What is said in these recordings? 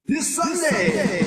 This Sunday.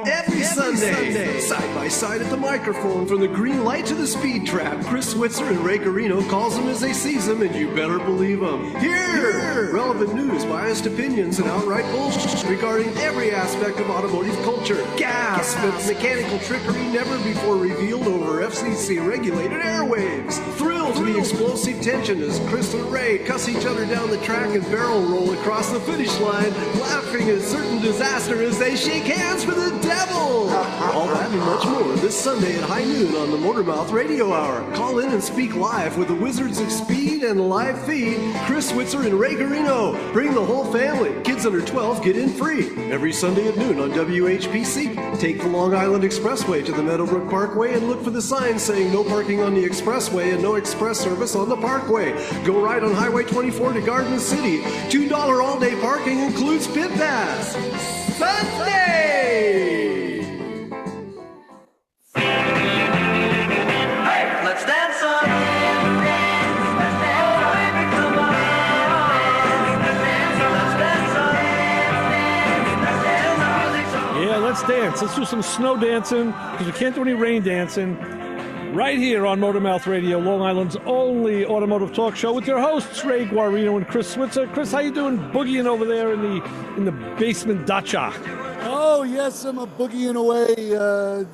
Every Sunday, side by side at the microphone, from the green light to the speed trap, Chris Switzer and Ray Carino calls them as they sees them, and you better believe them. Here, relevant news, biased opinions, and outright bullshit regarding every aspect of automotive culture. Gasp at mechanical trickery never before revealed over FCC-regulated airwaves. Thrill to the explosive tension as Chris and Ray cuss each other down the track and barrel roll across the finish line, laughing at certain disaster as they shake hands for the devil. All that and much more this Sunday at high noon on the Motormouth Radio Hour. Call in and speak live with the Wizards of Speed and live feed, Chris Switzer and Ray Carino. Bring the whole family. Kids under 12 get in free. Every Sunday at noon on WHPC. Take the Long Island Expressway to the Meadowbrook Parkway and look for the sign saying no parking on the expressway and no express service on the parkway. Go right on Highway 24 to Garden City. $2 all-day parking includes pit pass. Sunday! Let's dance. Let's do some snow dancing because we can't do any rain dancing. Right here on Motormouth Radio, Long Island's only automotive talk show with your hosts Ray Guarino and Chris Switzer. Chris, how you doing? Boogieing over there in the basement dacha. Oh yes, I'm a boogieing away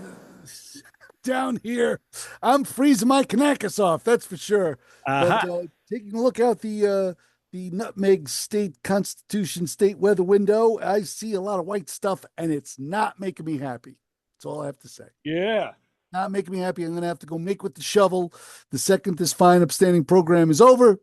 down here. I'm freezing my Kanakis off. That's for sure. But taking a look out the Nutmeg State Constitution State weather window, I see a lot of white stuff, and it's not making me happy. That's all I have to say. Yeah. Not making me happy. I'm going to have to go make with the shovel the second this fine, upstanding program is over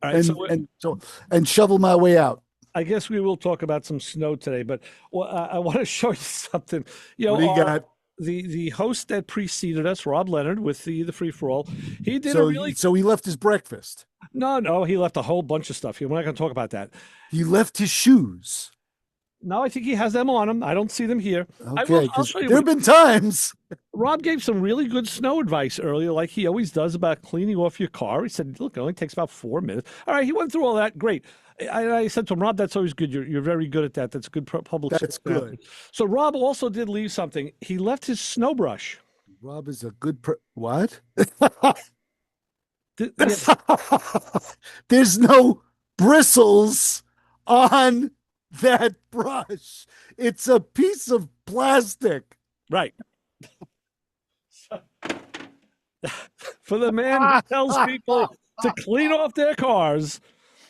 and shovel my way out. I guess we will talk about some snow today, but I want to show you something. What do you got? The host that preceded us, Rob Leonard, with the Free For All, he did So he left his breakfast. No, he left a whole bunch of stuff. We're not going to talk about that. He left his shoes. No, I think he has them on him. I don't see them here. Okay, there have been times. Rob gave some really good snow advice earlier, like he always does, about cleaning off your car. He said, look, it only takes about 4 minutes. All right, he went through all that. Great. I said to him, Rob, that's always good. You're very good at that. That's good public. That's good. So Rob also did leave something. He left his snow brush. Rob is a good what? There's no bristles on that brush. It's a piece of plastic. Right. For the man who tells people to clean off their cars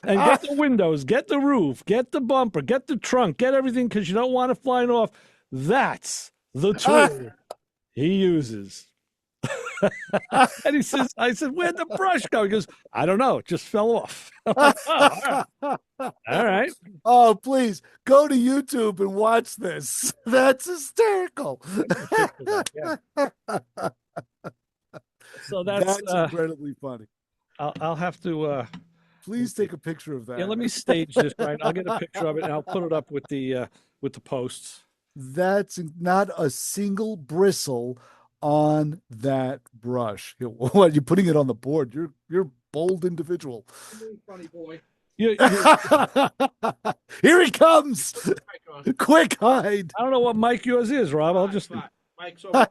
and get the windows, get the roof, get the bumper, get the trunk, get everything because you don't want it flying off. That's the tool he uses. And he says, I said, where'd the brush go? He goes, I don't know. It just fell off. All right. Oh, please go to YouTube and watch this. That's hysterical. So that's incredibly funny. I'll have to please take a picture of that. Yeah, let me stage this, right? I'll get a picture of it and I'll put it up with the posts. That's not a single bristle on that brush. What, you're putting it on the board? You're a bold individual. Funny boy. Here he comes. Quick hide. I don't know what mic yours is, Rob. I'll just Mike's over.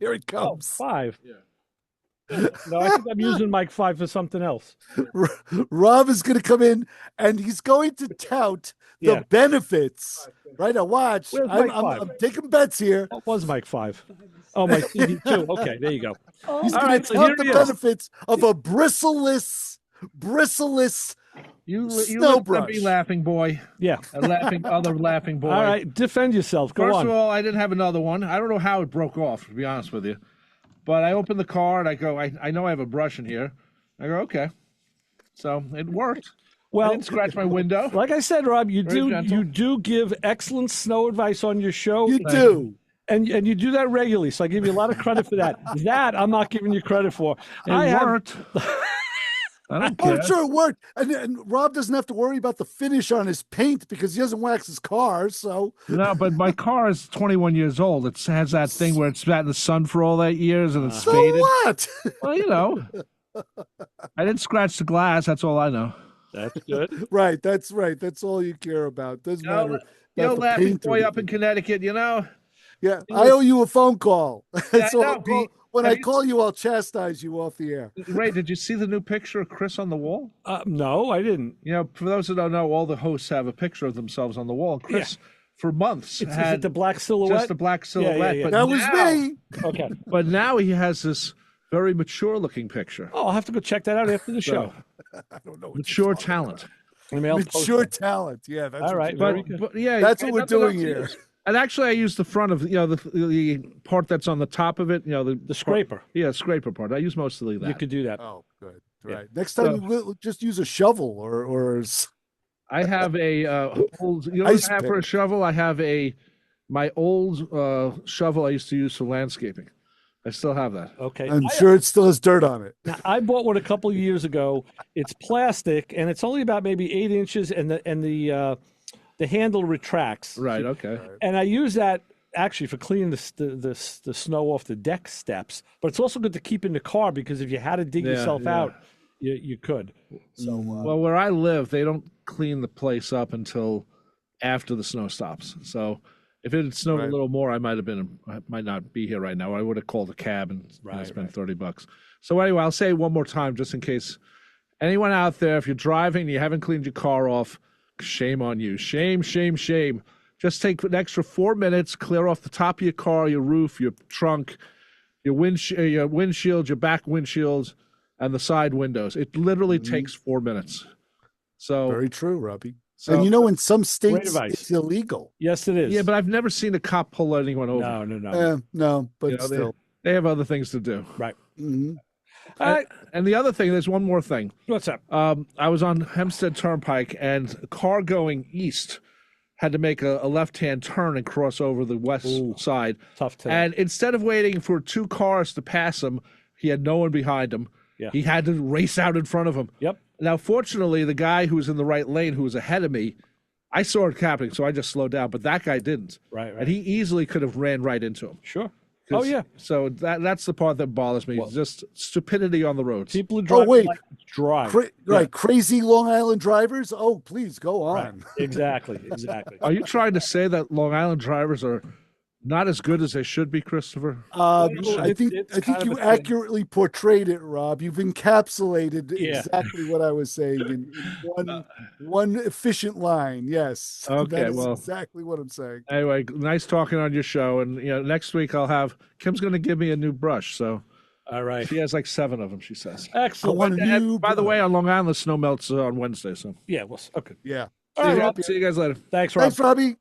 Here he comes. 5. Yeah. No, I think I'm using mic 5 for something else. Rob is going to come in and he's going to tout the benefits. Right now, watch. I'm taking bets here. What was mic 5? Oh, my CD2. Okay, there you go. He's going to tout the benefits of a bristleless You snow let brush. be laughing boy. Yeah. Other laughing boy. All right, defend yourself. Go First on. of all, I didn't have another one. I don't know how it broke off, to be honest with you. But I opened the car and I go, I know I have a brush in here. I go, okay. So it worked. Well, I didn't scratch my window. Like I said, Rob, you Very gentle. do give excellent snow advice on your show. You do. And you do that regularly, so I give you a lot of credit for that. That I'm not giving you credit for. It worked. I don't care. I'm sure it worked. And Rob doesn't have to worry about the finish on his paint because he doesn't wax his car. So no, but my car is 21 years old. It has that thing where it's sat in the sun for all that years and it's faded. What? Well, I didn't scratch the glass. That's all I know. That's good. Right. That's right. That's all you care about. Doesn't matter about the laughing paint or boy up in anything. Connecticut, Yeah, I owe you a phone call. Yeah, So I know. when Have I you call you, I'll chastise you off the air. Ray, did you see the new picture of Chris on the wall? No, I didn't. You know, for those who don't know, all the hosts have a picture of themselves on the wall. Chris, for months, Is had it the black silhouette? just the black silhouette. yeah. But That was now, me. Okay. But now he has this very mature-looking picture. Oh, I'll have to go check that out after the show. I don't know. What Mature talent. Maybe I'll post Mature it. talent. Yeah, that's All what right, you very want. good. But yeah, That's what we're nothing doing else to here. use. And actually, I use the front of the part that's on the top of it. You know, The scraper. Scraper part. I use mostly that. You could do that. Oh, good. Yeah. Right. Next time, just use a shovel or I have a old. You know Ice what I have for a pick. shovel? I have my old shovel I used to use for landscaping. I still have that. Okay. I'm sure it still has dirt on it. Now, I bought one a couple of years ago. It's plastic, and it's only about maybe 8 inches, and the handle retracts. Right. Okay. And I use that actually for cleaning the snow off the deck steps. But it's also good to keep in the car because if you had to dig yourself out, you could. So Well, where I live, they don't clean the place up until after the snow stops. So if it had snowed a little more, I might not be here right now. I would have called a cab and spent $30. So anyway, I'll say it one more time just in case anyone out there, if you're driving and you haven't cleaned your car off, shame on you. Shame, shame, shame. Just take an extra 4 minutes, clear off the top of your car, your roof, your trunk, your windshield, your back windshields, and the side windows. It literally takes 4 minutes. So Very true, Robbie. So- And in some states, advice. it's illegal. yes, it is. yeah, but I've never seen a cop pull anyone over. No. No, but You know, still. they have other things to do. Right. Mhm. All right. And the other thing, there's one more thing. What's up? I was on Hempstead Turnpike, and a car going east had to make a left-hand turn and cross over the west side. Tough today. And instead of waiting for 2 cars to pass him, he had no one behind him. Yeah. He had to race out in front of him. Yep. Now, fortunately, the guy who was in the right lane, who was ahead of me, I saw it happening, so I just slowed down. But that guy didn't. Right. And he easily could have ran right into him. Sure. Oh, yeah. So that's the part that bothers me. Just stupidity on the roads. People are driving wait. like it's dry. Right. Crazy Long Island drivers. Oh, please go on. Right. Exactly. Are you trying to say that Long Island drivers are not as good as they should be, Christopher? I think it's kind of you a thing. accurately portrayed it, Rob. You've encapsulated Yeah. exactly what I was saying in one efficient line. Yes. Okay, That is well- exactly what I'm saying. Anyway, nice talking on your show. And next week Kim's going to give me a new brush. So All right. she has like 7 of them, she says. Excellent. I want a And new. by the way, on Long Island, the snow melts on Wednesday. So Yeah. Well, okay. yeah. All right, Rob. see you guys later. Thanks, Rob. Thanks, Robbie.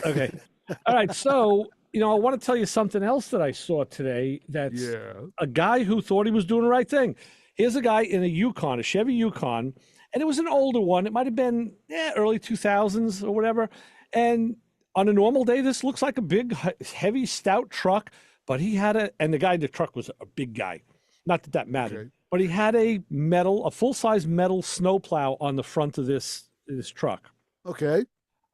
Okay. All right. So, I want to tell you something else that I saw today. That's a guy who thought he was doing the right thing. Here's a guy in a Yukon, a Chevy Yukon, and it was an older one. It might have been early 2000s or whatever. And on a normal day, this looks like a big, heavy, stout truck. But he had and the guy in the truck was a big guy. Not that mattered. Okay. But he had a full-size metal snowplow on the front of this truck. Okay.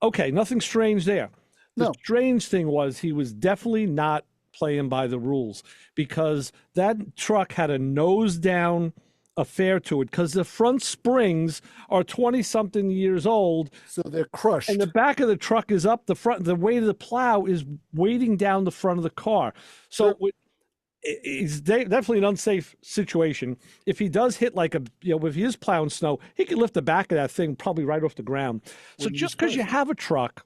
Okay, nothing strange there. The No. strange thing was he was definitely not playing by the rules because that truck had a nose down affair to it because the front springs are 20-something years old So they're crushed. and the back of the truck is up. The weight of the plow is weighting down the front of the car. So it's definitely an unsafe situation. If he does hit if he is plowing snow, he could lift the back of that thing probably right off the ground. So Wouldn't be just because you surprised. have a truck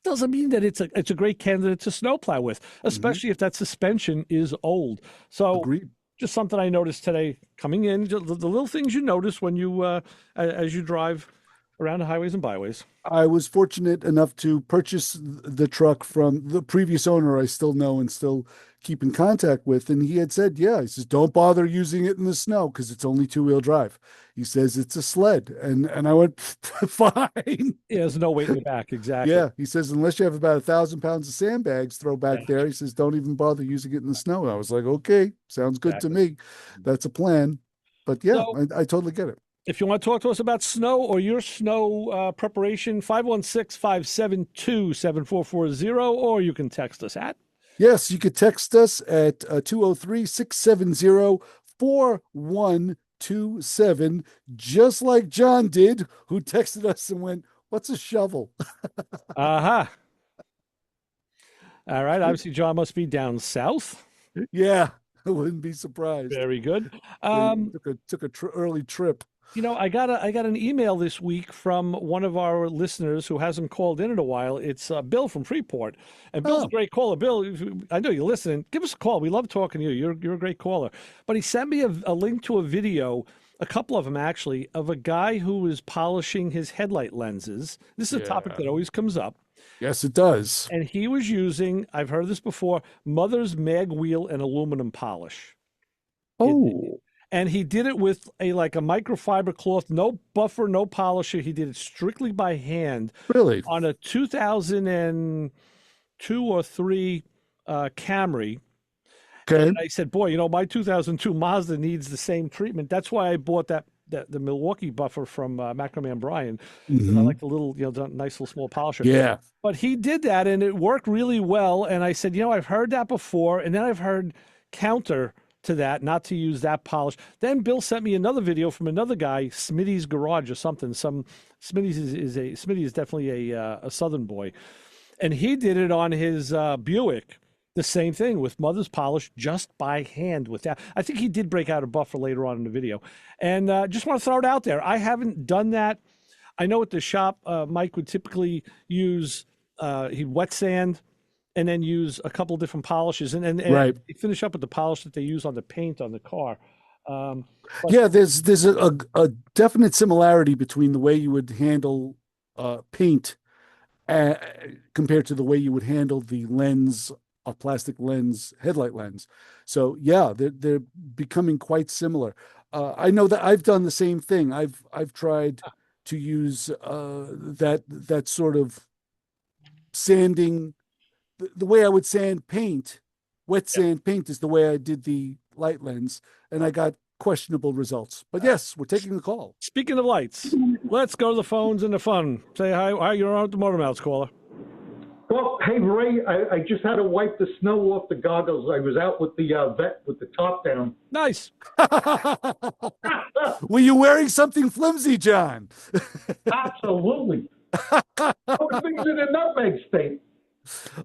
doesn't mean that it's a great candidate to snowplow with, especially if that suspension is old. So Agreed. just something I noticed today coming in, the little things you notice when you as you drive around the highways and byways. I was fortunate enough to purchase the truck from the previous owner I still know and still keep in contact with. And he had said, he says, don't bother using it in the snow because it's only 2-wheel drive. He says it's a sled. And I went, fine. Yeah, there's no weight in the back. Exactly. Yeah. He says, unless you have about 1,000 pounds of sandbags throw back there, he says, don't even bother using it in the snow. I was like, okay, sounds good to me. That's a plan. But yeah, So- I totally get it. If you want to talk to us about snow or your snow preparation, 516-572-7440, or you can text us at. Yes, you could text us at 203-670-4120. 527, just like John did, who texted us and went, "What's a shovel?" Uh-huh. All right. Obviously, John must be down south. Yeah, I wouldn't be surprised. Very good. Took a early trip. I got an email this week from one of our listeners who hasn't called in a while. It's Bill from Freeport, and Bill's a great caller. Bill, I know you're listening. Give us a call. We love talking to you. You're a great caller. But he sent me a link to a video, a couple of them actually, of a guy who was polishing his headlight lenses. This is a topic that always comes up. Yes, it does. And he was using, I've heard this before, Mother's mag wheel and aluminum polish. Oh. And he did it with a microfiber cloth, no buffer, no polisher. He did it strictly by hand. Really? On a 2002 or 3 Camry. Okay. And I said, boy, my 2002 Mazda needs the same treatment. That's why I bought the Milwaukee buffer from Macroman Brian. I like the little, nice little small polisher. Yeah. But he did that, and it worked really well. And I said, I've heard that before. And then I've heard counter to that, not to use that polish. Then Bill sent me another video from another guy, Smitty's Garage or something. Smitty is definitely a Southern boy, and he did it on his Buick. The same thing with Mother's polish, just by hand with that. I think he did break out a buffer later on in the video, and just want to throw it out there. I haven't done that. I know at the shop, Mike would typically use he'd wet sand and then use a couple of different polishes, and right. Finish up with the polish that they use on the paint on the car. There's a definite similarity between the way you would handle paint compared to the way you would handle the lens, a plastic lens, headlight lens. So yeah, they're becoming quite similar. I know that I've done the same thing. I've tried to use that sort of sanding. The way I would sand paint, wet sand paint, is the way I did the light lens, and I got questionable results. But yes, we're taking the call. Speaking of lights, let's go to the phones and the fun. Say hi. You're on the Motor Mouths, caller. Well, hey, Ray, I just had to wipe the snow off the goggles. I was out with the vet with the top down. Nice. Were you wearing something flimsy, John? Absolutely. Everything's in a nutmeg state.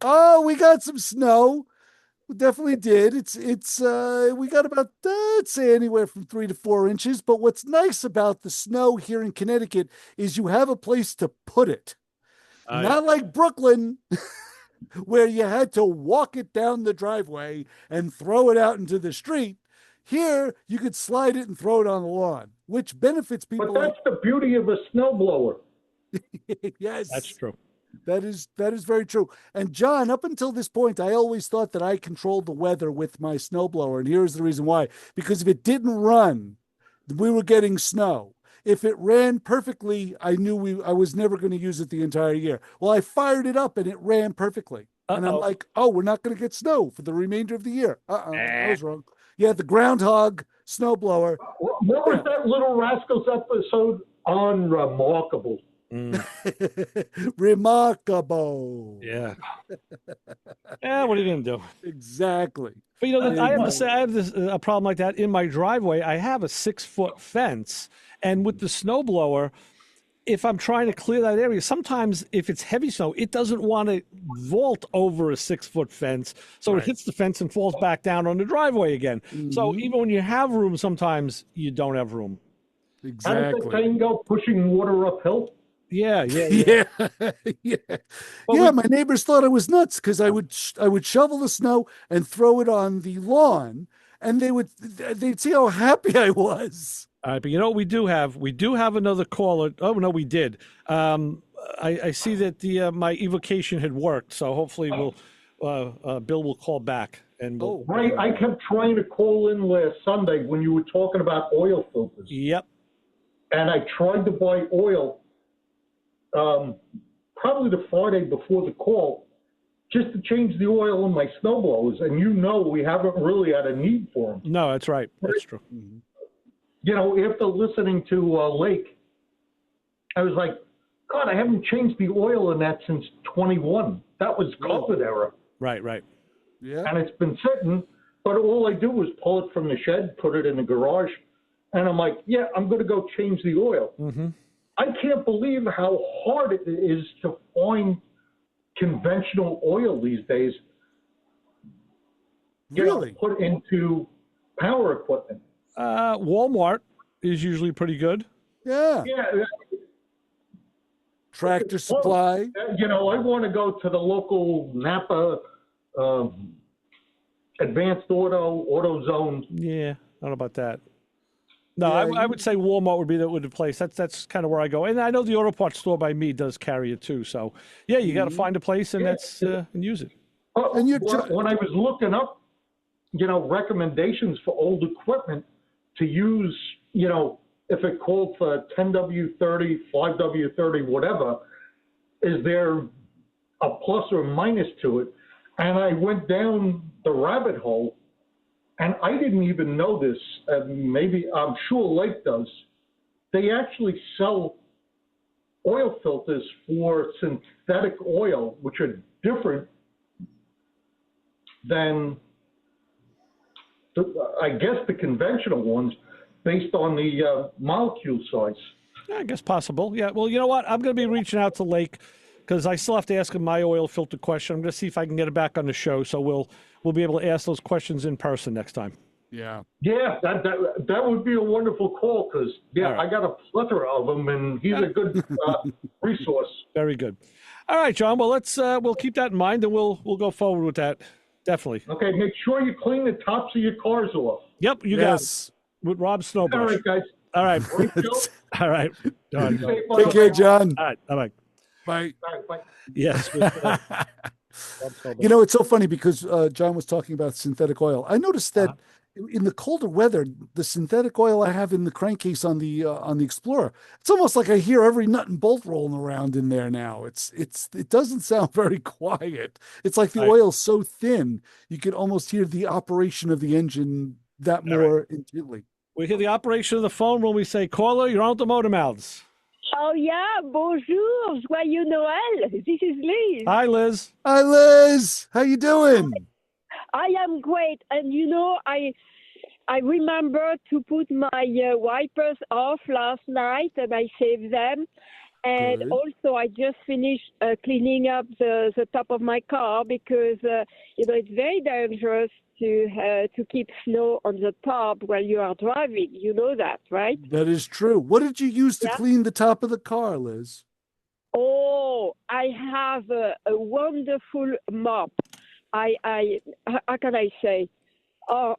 Oh, we got some snow. We definitely did. We got about, I'd say anywhere from 3 to 4 inches. But what's nice about the snow here in Connecticut is you have a place to put it. Not like Brooklyn, where you had to walk it down the driveway and throw it out into the street. Here, you could slide it and throw it on the lawn, which benefits people. But that's the beauty of a snowblower. Yes. That's true. That is very true. And John, up until this point, I always thought that I controlled the weather with my snowblower. And here's the reason why. Because if it didn't run, we were getting snow. If it ran perfectly, I knew I was never going to use it the entire year. Well, I fired it up and it ran perfectly. And I'm like, oh, we're not going to get snow for the remainder of the year. I was wrong. Yeah, the groundhog snowblower. What was that Little Rascals episode on Remarkable? Remarkable. Yeah. Yeah, what are you going to do? Exactly. But I have to say, I have a problem like that in my driveway. I have a 6-foot fence, and with the snowblower, if I'm trying to clear that area, sometimes if it's heavy snow, it doesn't want to vault over a 6-foot fence, so it hits the fence and falls back down on the driveway again. So even when you have room, sometimes you don't have room. Exactly. How does the thing go, pushing water uphill? Yeah. My neighbors thought I was nuts because I would shovel the snow and throw it on the lawn, and they'd see how happy I was. All right, but you know what we do have? We do have another caller. Oh no, we did. I see that my evocation had worked, so hopefully Bill will call back. And Right, I kept trying to call in last Sunday when you were talking about oil filters. Yep. And I tried to buy oil. Probably the Friday before the call, just to change the oil in my snowblowers, and we haven't really had a need for them. No, that's right. That's true. After listening to Lake, I was like, God, I haven't changed the oil in that since 21. That was COVID era. Right. Yeah. And it's been sitting, but all I do is pull it from the shed, put it in the garage, And I'm like, yeah, I'm going to go change the oil. Mm-hmm. I can't believe how hard it is to find conventional oil these days. Really? Put into power equipment. Walmart is usually pretty good. Yeah. Yeah. Tractor Supply. I want to go to the local Napa Advanced AutoZone. Yeah, I don't know about that. No, Yeah, I would say Walmart would be the place. That's kind of where I go, and I know the auto parts store by me does carry it too. So yeah, you got to find a place and and use it. And When I was looking up, recommendations for old equipment to use, if it called for 10W30, 5W30, whatever, is there a plus or minus to it? And I went down the rabbit hole, and I didn't even know this. Maybe I'm sure Lake does. They actually sell oil filters for synthetic oil, which are different than, the conventional ones, based on the molecule size. Yeah, I guess possible. Yeah. Well, you know what? I'm going to be reaching out to Lake because I still have to ask him my oil filter question. I'm going to see if I can get it back on the show, so we'll be able to ask those questions in person next time. Yeah. Yeah, that would be a wonderful call because right. I got a plethora of them, and he's a good resource. Very good. All right, John. Well, we'll keep that in mind, and we'll go forward with that. Definitely. Okay. Make sure you clean the tops of your cars off. Yep, you got it. With Rob Snowbrush. All right, guys. All right. All right. Done. Take care, John. All right. Bye-bye. Bye. All right, bye. Yes. It's so funny because John was talking about synthetic oil. I noticed that in the colder weather, the synthetic oil I have in the crankcase on the Explorer, it's almost like I hear every nut and bolt rolling around in there now. It doesn't sound very quiet. It's like the oil's so thin, you can almost hear the operation of the engine that more intently. We hear the operation of the phone when we say, caller, you're on the motor mouths. Oh, yeah. Bonjour. Joyeux Noël. This is Liz. Hi, Liz. Hi, Liz. How you doing? I am great. And, I remember to put my wipers off last night, and I saved them. And Good. also, I just finished cleaning up the top of my car because, it's very dangerous to keep snow on the top while you are driving. You know that, right? That is true. What did you use to clean the top of the car, Liz? Oh, I have a wonderful mop. How can I say? Oh,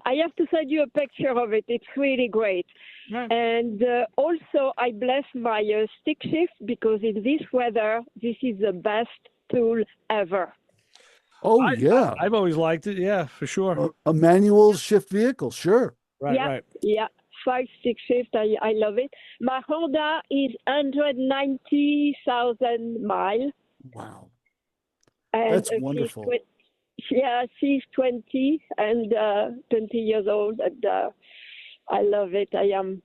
I have to send you a picture of it. It's really great. Right. And also, I bless my stick shift because in this weather, this is the best tool ever. Oh, yeah. I've always liked it. Yeah, for sure. A manual shift vehicle. Sure. Right. Yeah. 5-stick shift. I love it. My Honda is 190,000 miles. Wow. And that's wonderful. She's 20 and 20 years old, and I love it. I am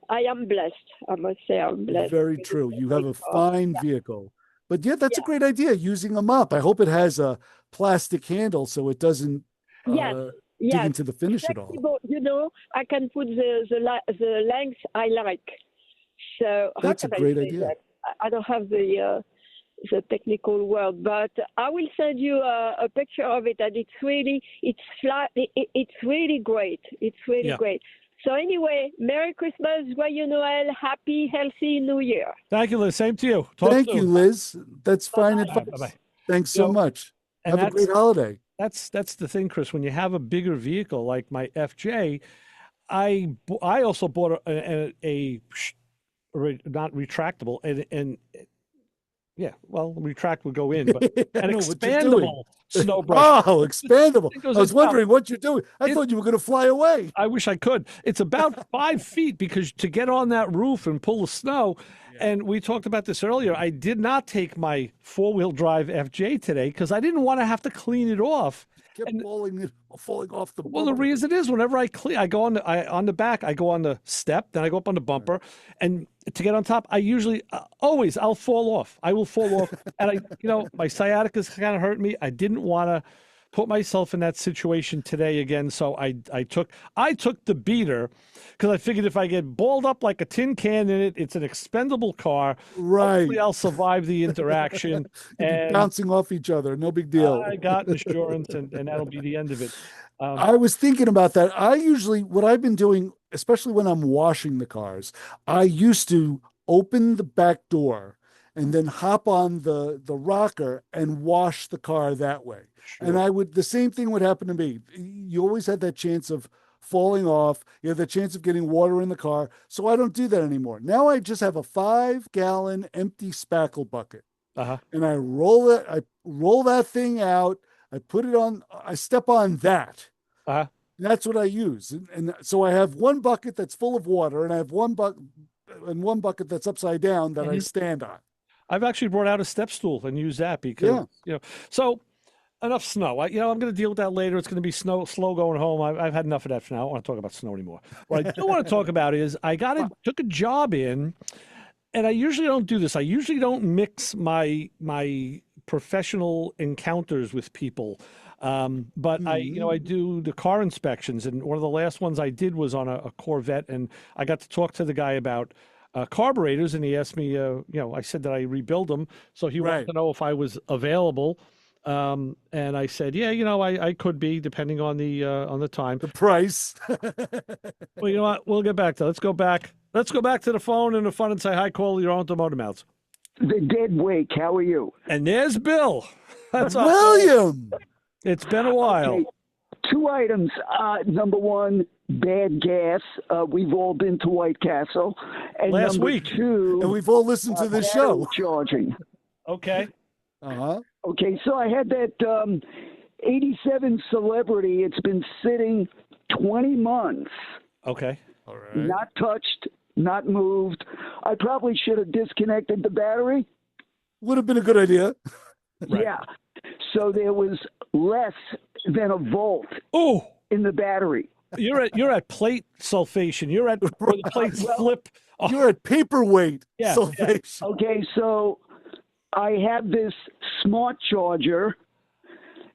blessed. I must say I'm blessed. Very true. You have a fine vehicle. But that's a great idea, using a mop. I hope it has a plastic handle so it doesn't dig into the finish at all. I can put the length I like. So that's a great idea. I don't have the technical word, but I will send you a picture of it, and it's really great. It's really great. So anyway, Merry Christmas, Joyeux Noël, Happy, Healthy New Year. Thank you, Liz. Same to you. Thank you, Liz. That's fine advice. Bye-bye. Thanks so much. Have a great holiday. That's the thing, Chris. When you have a bigger vehicle like my FJ, I also bought a not retractable and retract would go in, but an expandable snow brush. Oh, expandable. I was wondering what you're doing. I thought you were going to fly away. I wish I could. It's about 5 feet because to get on that roof and pull the snow, and we talked about this earlier, I did not take my 4-wheel drive FJ today because I didn't want to have to clean it off. Kept falling off the bumper. Well, the reason is whenever I go on the back, I go on the step, then I go up on the bumper, and to get on top, I usually I'll fall off. I will fall off, and my sciatica is kind of hurting me. I didn't want to put myself in that situation today again. So I took the beater because I figured if I get balled up like a tin can in it, it's an expendable car. Right. Hopefully I'll survive the interaction. And bouncing off each other. No big deal. I got insurance, and that'll be the end of it. I was thinking about that. What I've been doing, especially when I'm washing the cars, I used to open the back door and then hop on the rocker and wash the car that way. Sure. And the same thing would happen to me. You always had that chance of falling off. You have the chance of getting water in the car. So I don't do that anymore. Now I just have a 5-gallon empty spackle bucket. And I roll that thing out. I put it on, I step on that. That's what I use. And so I have one bucket that's full of water, and I have one bucket that's upside down that I stand on. I've actually brought out a step stool and used that because, so enough snow. I'm going to deal with that later. It's going to be slow going home. I've had enough of that for now. I don't want to talk about snow anymore. What I do want to talk about is took a job in, and I usually don't do this. I usually don't mix my professional encounters with people. But I do the car inspections, and one of the last ones I did was on a Corvette, and I got to talk to the guy about carburetors, and he asked me, I said that I rebuild them, so he wanted to know if I was available, and I said, I could be, depending on the time, the price. Well, you know what? We'll get back to. Let's go back to the phone and the fun and say hi. Call your automotive mouths. The dead wake. How are you? And there's Bill. That's William. It's been a while. Okay. 2 items. Number one, bad gas. We've all been to White Castle. And last number week. 2, and we've all listened to this show. Charging. Okay. Okay, so I had that 87 Celebrity. It's been sitting 20 months. Okay. All right. Not touched, not moved. I probably should have disconnected the battery. Would have been a good idea. Right. Yeah. So there was less than a volt in the battery. You're at plate sulfation. You're at where the plates flip. You're at paperweight sulfation. Yeah. Okay, so I have this smart charger,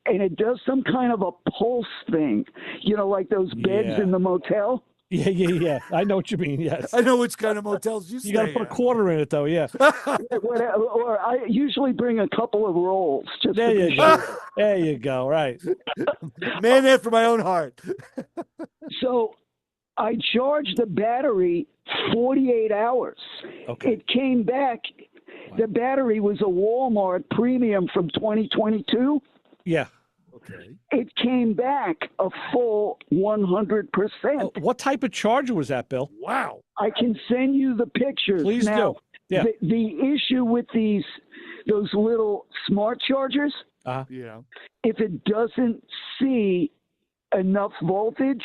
and it does some kind of a pulse thing. Like those beds in the motel. Yeah. I know what you mean. Yes. I know which kind of motels you stay. You got to put a quarter in it, though. Yeah. Or I usually bring a couple of rolls. Just there you go. There you go. Right. Man after my own heart. So I charged the battery 48 hours. Okay. It came back. Wow. The battery was a Walmart premium from 2022. Yeah. Okay. It came back a full 100%. What type of charger was that, Bill? Wow. I can send you the pictures. Please do. Yeah. The issue with those little smart chargers, if it doesn't see enough voltage,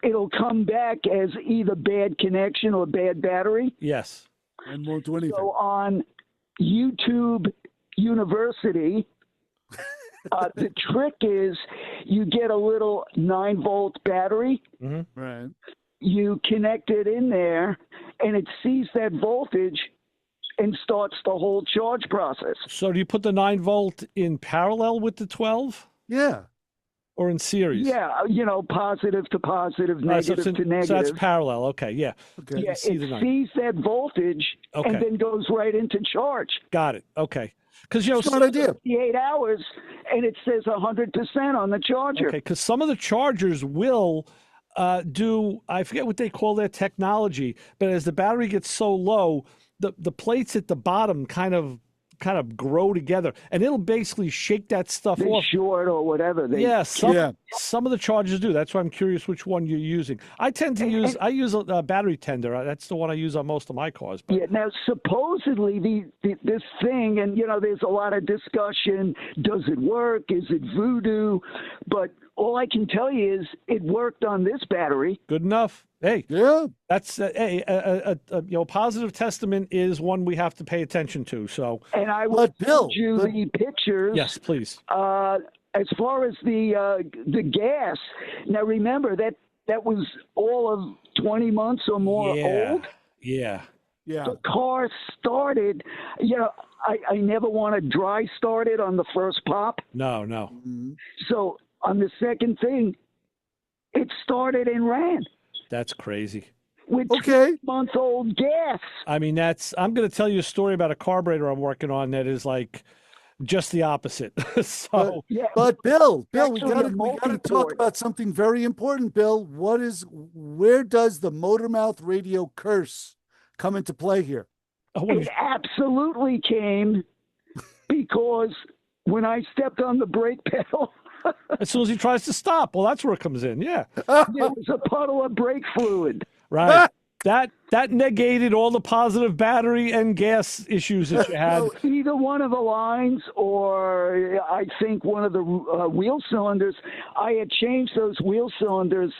it'll come back as either bad connection or bad battery. Yes. And won't do anything. So on YouTube University, the trick is you get a little 9-volt battery. Mm-hmm. Right. You connect it in there, and it sees that voltage and starts the whole charge process. So do you put the 9-volt in parallel with the 12? Yeah. Or in series? Yeah, positive to positive, negative to negative. So that's parallel. Okay, yeah. Okay. Yeah, it sees that voltage and then goes right into charge. Got it. Okay. Because smart idea. 58 hours, and it says 100% on the charger. Okay, because some of the chargers will do, I forget what they call their technology, but as the battery gets so low, the plates at the bottom kind of grow together, and it'll basically shake that stuff off. Short or whatever. Some of the chargers do. That's why I'm curious which one you're using. I tend to use a battery tender. That's the one I use on most of my cars. But. Yeah. Now, supposedly this thing, and there's a lot of discussion. Does it work? Is it voodoo? But all I can tell you is it worked on this battery. Good enough. Hey, yeah, that's a positive testament is one we have to pay attention to. So, and I will send you the pictures. Yes, please. As far as the gas, now remember that was all of 20 months or more old. Yeah. the car started, I never want to dry start it on the first pop. No. Mm-hmm. So on the second thing, it started and ran. That's crazy. With 2-month-old gas. I mean, I'm going to tell you a story about a carburetor I'm working on that is like just the opposite. But Bill, we got to talk about something very important, Bill. Where does the motor mouth radio curse come into play here? It absolutely came because when I stepped on the brake pedal, as soon as he tries to stop, well, that's where it comes in. Yeah, there was a puddle of brake fluid. Right. That negated all the positive battery and gas issues that you had. So either one of the lines, or I think one of the wheel cylinders. I had changed those wheel cylinders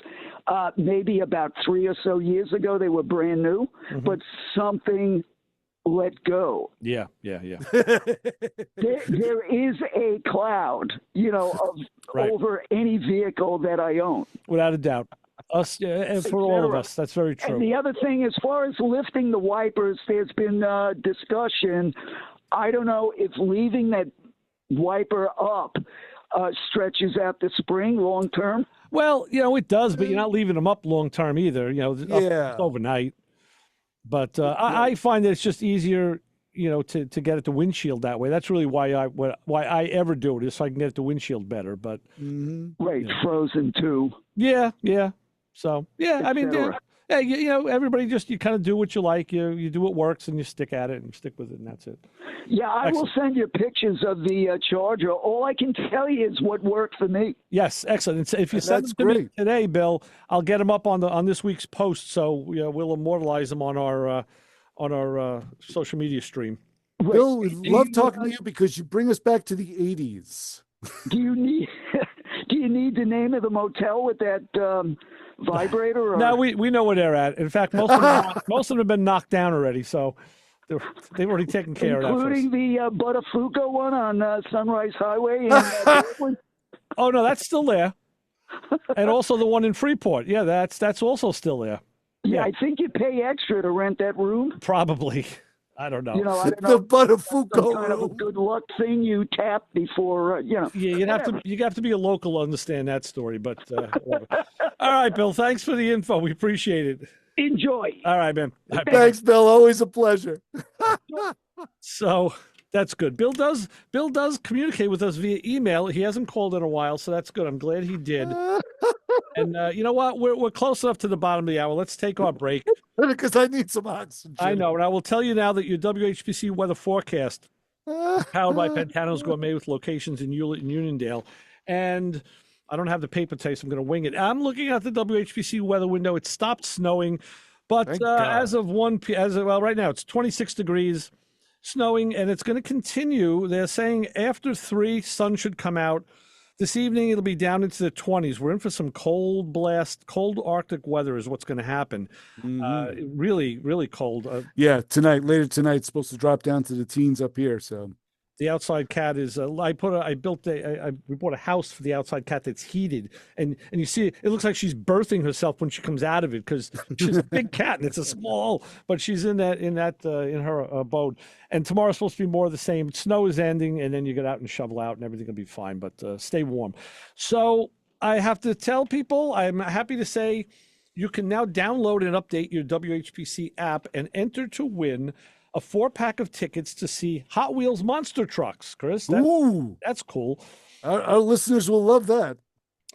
maybe about 3 or so years ago. They were brand new, but something let go. Yeah. There is a cloud, over any vehicle that I own. Without a doubt. Us, for all of us, that's very true. And the other thing, as far as lifting the wipers, there's been discussion. I don't know if leaving that wiper up stretches out the spring long term. Well, it does, but you're not leaving them up long term either. Up overnight. But I find that it's just easier, to get at the windshield that way. That's really why I ever do it, is so I can get at the windshield better. But right, frozen too. Yeah. So I mean, everybody you kind of do what you like. You do what works, and you stick at it and stick with it, and that's it. Yeah, I will send you pictures of the charger. All I can tell you is what worked for me. Yes, excellent. And if you send them to me today, Bill, I'll get them up on this week's post. So we'll immortalize them on our social media stream. Right. Bill, we love talking to you because you bring us back to the 80s. Do you need the name of the motel with that vibrator? Or? No, we know where they're at. In fact, most of them have been knocked down already, so they've already taken care of that. Including the Buttafuoco one on Sunrise Highway. Oh no, that's still there, and also the one in Freeport. Yeah, that's also still there. Yeah, I think you pay extra to rent that room. Probably. I don't know. I don't know. The Buttafuoco kind of a good luck thing you tap before, Yeah, you have to be a local to understand that story. But all right, Bill. Thanks for the info. We appreciate it. Enjoy. All right, man. Thanks, Bill. Always a pleasure. So that's good. Bill does communicate with us via email. He hasn't called in a while, so that's good. I'm glad he did. And you know what? We're close enough to the bottom of the hour. Let's take our break. Because I need some oxygen. I know, and I will tell you now that your WHPC weather forecast, powered by Pantano's Gourmet with locations in Hewlett and Uniondale, and I don't have the paper today, so I'm going to wing it. I'm looking at the WHPC weather window. It stopped snowing, but as of right now, it's 26 degrees, snowing, and it's going to continue. They're saying after 3, sun should come out. This evening, it'll be down into the 20s. We're in for some cold Arctic weather is what's going to happen. Really, really cold. Later tonight, it's supposed to drop down to the teens up here. So the outside cat is. We bought a house for the outside cat that's heated, and you see it looks like she's birthing herself when she comes out of it because she's a big cat and it's a small, but she's in her abode. And tomorrow's supposed to be more of the same. Snow is ending, and then you get out and shovel out, and everything will be fine. But stay warm. So I have to tell people, I'm happy to say, you can now download and update your WHPC app and enter to win a 4-pack of tickets to see Hot Wheels monster trucks, Chris. That's cool. Our listeners will love that.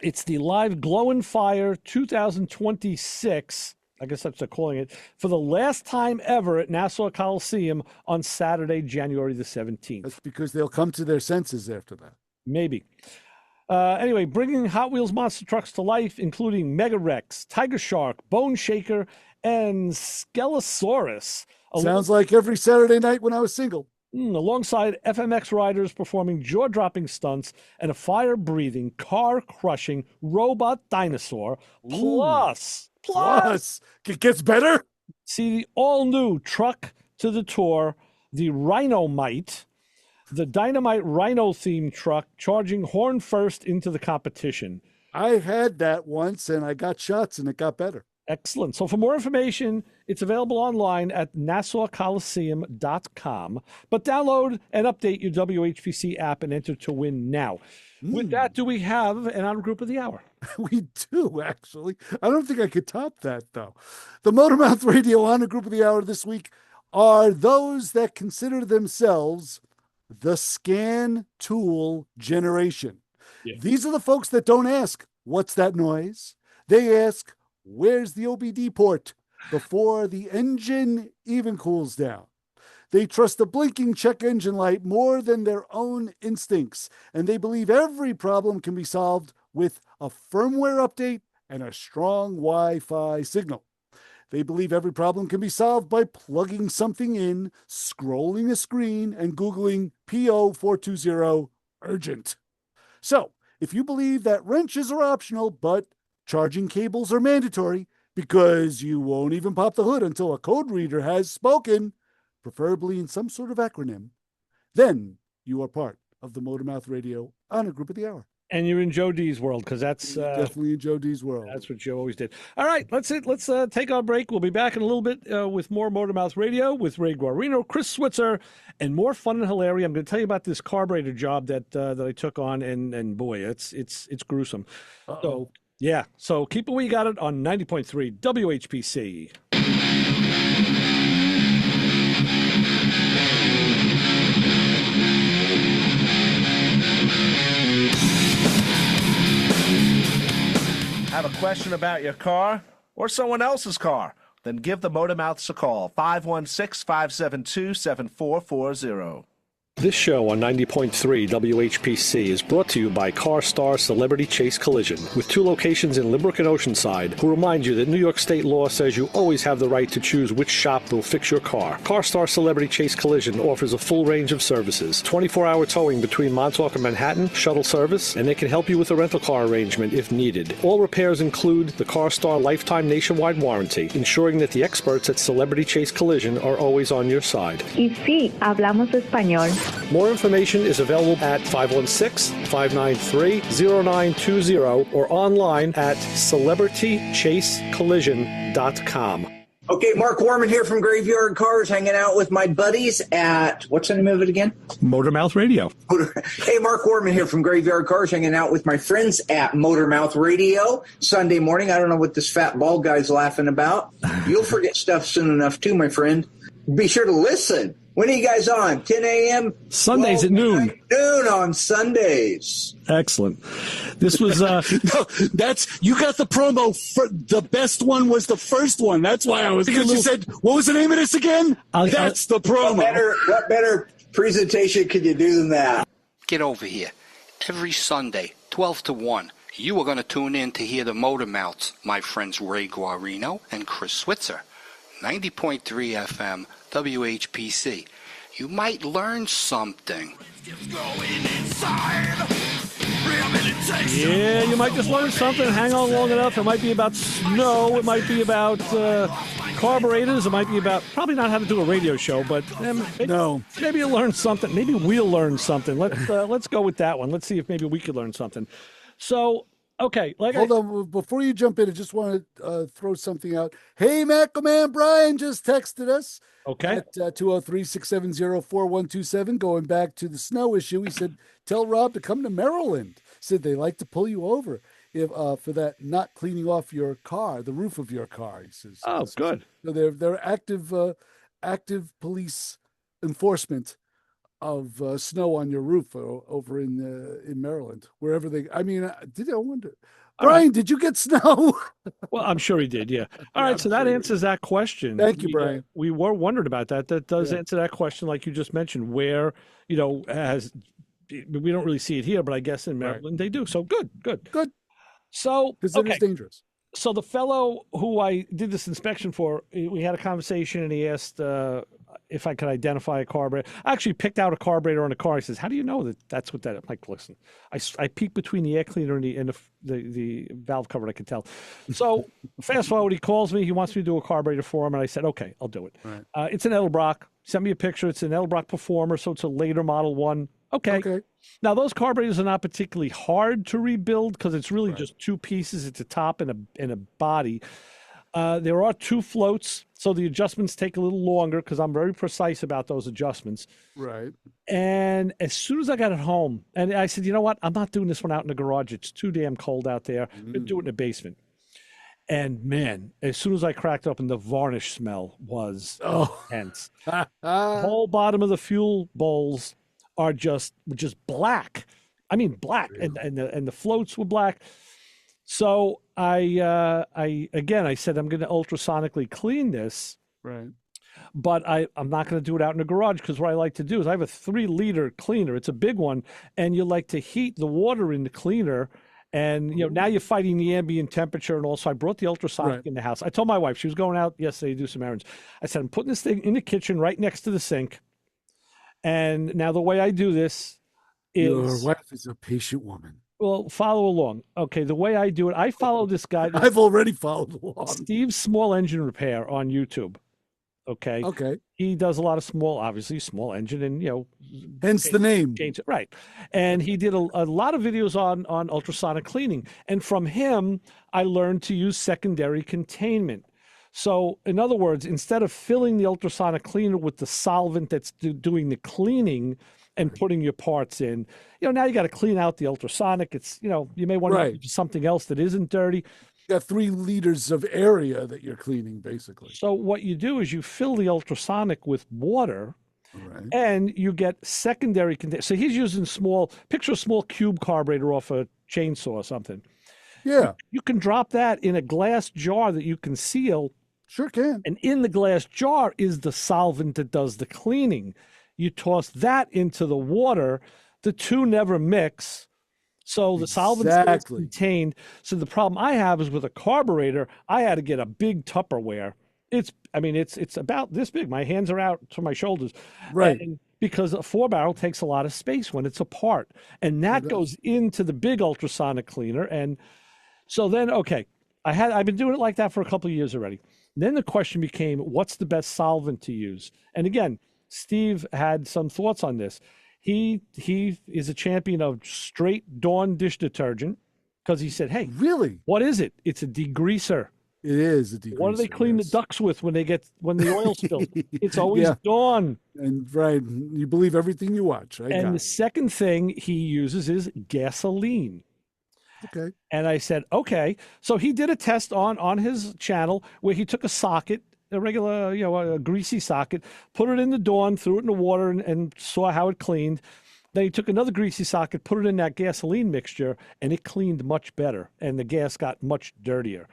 It's the Live Glow and Fire 2026. I guess that's what they're calling it, for the last time ever at Nassau Coliseum on Saturday, January the 17th. That's because they'll come to their senses after that. Maybe. Anyway, bringing Hot Wheels monster trucks to life, including Mega Rex, Tiger Shark, Bone Shaker, and Skelosaurus. Sounds like every Saturday night when I was single. Alongside FMX riders performing jaw-dropping stunts and a fire-breathing, car-crushing robot dinosaur. Plus, it gets better. See the all-new truck to the tour, the Rhinomite, the Dynamite Rhino-themed truck, charging horn first into the competition. I had that once, and I got shots, and it got better. Excellent. So for more information, it's available online at NassauColiseum.com. But download and update your WHPC app and enter to win now. With that, do we have an honor group of the hour? We do, actually. I don't think I could top that, though. The Motormouth Radio honor group of the hour this week are those that consider themselves the scan tool generation. Yeah. These are the folks that don't ask, what's that noise? They ask, where's the OBD port? Before the engine even cools down. They trust the blinking check engine light more than their own instincts, and they believe every problem can be solved with a firmware update and a strong Wi-Fi signal. They believe every problem can be solved by plugging something in, scrolling a screen, and Googling P0420 urgent. So, if you believe that wrenches are optional, but charging cables are mandatory because you won't even pop the hood until a code reader has spoken, preferably in some sort of acronym, then you are part of the Motormouth Radio honor group of the hour. And you're in Joe D's world, because that's definitely in Joe D's world. That's what Joe always did. All right, let's take our break. We'll be back in a little bit with more Motormouth Radio with Ray Guarino, Chris Switzer, and more fun and hilarious. I'm going to tell you about this carburetor job that I took on, and boy, it's gruesome. So yeah, so keep it where you got it on 90.3 WHPC. Have a question about your car or someone else's car? Then give the Motormouths a call, 516-572-7440. This show on 90.3 WHPC is brought to you by CarStar Celebrity Chase Collision, with 2 locations in Limerick and Oceanside, who remind you that New York state law says you always have the right to choose which shop will fix your car. CarStar Celebrity Chase Collision offers a full range of services, 24-hour towing between Montauk and Manhattan, shuttle service, and they can help you with a rental car arrangement if needed. All repairs include the CarStar Lifetime Nationwide Warranty, ensuring that the experts at Celebrity Chase Collision are always on your side. Y sí, hablamos español. More information is available at 516-593-0920 or online at celebritychasecollision.com. Okay, Mark Warman here from Graveyard Cars, hanging out with my buddies at, what's the name of it again? Motormouth Radio. Hey, Mark Warman here from Graveyard Cars, hanging out with my friends at Motormouth Radio. Sunday morning, I don't know what this fat bald guy's laughing about. You'll forget stuff soon enough too, my friend. Be sure to listen. When are you guys on? 10 a.m.? Sundays at noon. Noon on Sundays. Excellent. This was no, that's you got the promo for the best one was the first one. That's why I was because you said what was the name of this again? That's the promo. What better presentation could you do than that? Get over here. Every Sunday, 12 to 1, you are going to tune in to hear the Motormouths, my friends Ray Guarino and Chris Switzer. 90.3 FM, WHPC. You might learn something. Yeah, you might just learn something. Hang on long enough. It might be about snow. It might be about carburetors. It might be about probably not how to do a radio show, but maybe you'll learn something. Maybe we'll learn something. Let's go with that one. Let's see if maybe we could learn something. So. Okay, hold on. Before you jump in, I just want to throw something out. Hey, Man Brian just texted us. Okay. At 203-670-4127. Going back to the snow issue, he said, tell Rob to come to Maryland. Said they like to pull you over if for that not cleaning off your car, the roof of your car. He says. Oh, good. So they're active police enforcement of snow on your roof over in Maryland, wherever they. I mean, I wonder, Brian, did you get snow? Well, I'm sure he did. Yeah. All right. So that answers that question. Thank you, Brian. We were wondering about that. That does answer that question, like you just mentioned. Where we don't really see it here, but I guess in Maryland they do. So good. So because it is dangerous. So the fellow who I did this inspection for, we had a conversation, and he asked if I could identify a carburetor. I actually picked out a carburetor on the car. He says, "How do you know that that's what that?" I'm like, "Listen, I peeked between the air cleaner and the valve cover. I could tell." So fast forward, he calls me. He wants me to do a carburetor for him, and I said, "Okay, I'll do it." Right. It's an Edelbrock. Send me a picture. It's an Edelbrock Performer, so it's a later model one. Okay. Now, those carburetors are not particularly hard to rebuild because it's really just two pieces. It's a top and a body. There are 2 floats, so the adjustments take a little longer because I'm very precise about those adjustments. Right. And as soon as I got it home, and I said, you know what? I'm not doing this one out in the garage. It's too damn cold out there. I'm going to do it in the basement. And man, as soon as I cracked open, the varnish smell was intense. The whole bottom of the fuel bowls are just black. I mean, black, and the floats were black. So I said I'm going to ultrasonically clean this. Right. But I'm not going to do it out in the garage because what I like to do is I have a 3-liter cleaner. It's a big one, and you like to heat the water in the cleaner. And now you're fighting the ambient temperature, and also I brought the ultrasonic in the house. I told my wife, she was going out yesterday to do some errands. I said, I'm putting this thing in the kitchen right next to the sink. And now the way I do this is your wife is a patient woman. Well, follow along. Okay, the way I do it, I follow this guy. I've already followed along. Steve's Small Engine Repair on YouTube. Okay. He does a lot of small engine, and hence the name. Right. And he did a lot of videos on ultrasonic cleaning. And from him, I learned to use secondary containment. So in other words, instead of filling the ultrasonic cleaner with the solvent that's doing the cleaning and putting your parts in, now you got to clean out the ultrasonic. It's, you may want to do something else that isn't dirty. You got 3 liters of area that you're cleaning, basically. So what you do is you fill the ultrasonic with water, and you get secondary. So he's using picture a small cube carburetor off a chainsaw or something. Yeah. You can drop that in a glass jar that you can seal. Sure can. And in the glass jar is the solvent that does the cleaning. You toss that into the water. The 2 never mix. So the solvent is contained. So the problem I have is with a carburetor, I had to get a big Tupperware. It's about this big. My hands are out to my shoulders. Right. And because a 4-barrel takes a lot of space when it's apart. And that goes into the big ultrasonic cleaner. And so then, I've been doing it like that for a couple of years already. Then the question became, what's the best solvent to use? And again, Steve had some thoughts on this. He is a champion of straight Dawn dish detergent because he said, hey, really? What is it? It's a degreaser. It is a degreaser. What do they clean the ducks with when the oil spills? It's always Dawn. And you believe everything you watch. The second thing he uses is gasoline. Okay. And I said, okay. So he did a test on his channel where he took a socket, a regular, a greasy socket, put it in the Dawn, threw it in the water, and saw how it cleaned. Then he took another greasy socket, put it in that gasoline mixture, and it cleaned much better, and the gas got much dirtier.